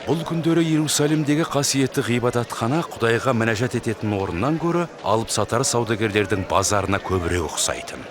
Бұл күндері Иерусалимдегі қасиетті ғибадатхана Құдайға мінәжат ететін орыннан көрі алып сатар саудагерлердің базарына көбірек ұқсайтын.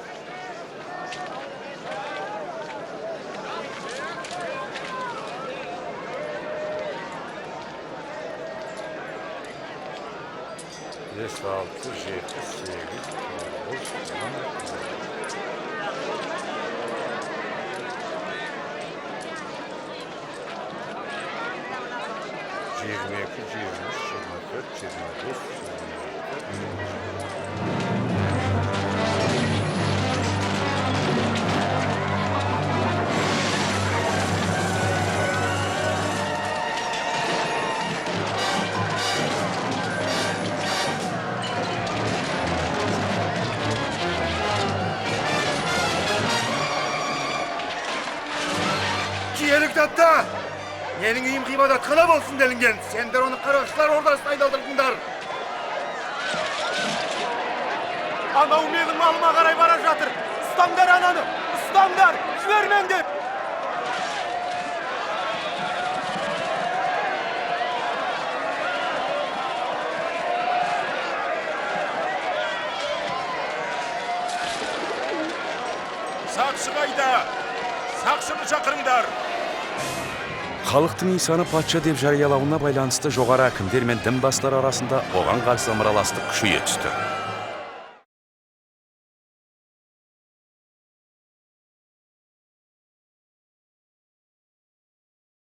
Kiyerliktatta! Menin uyum gıybadatkana bolsun delingen. Sender onu karışlar orada saydaldırdınlar. Ana umeğin malıma karay bara жатыр. Istamдар ananı! Istamдар! Жібермеңдер! Сақшы қайда? Сақшыны шақырыңдар. Халықтың Исаны патша деп жариялауына байланысты жоғары әкімдер мен дін бастары арасында оған қарсы ымыраластық күшейе түсті.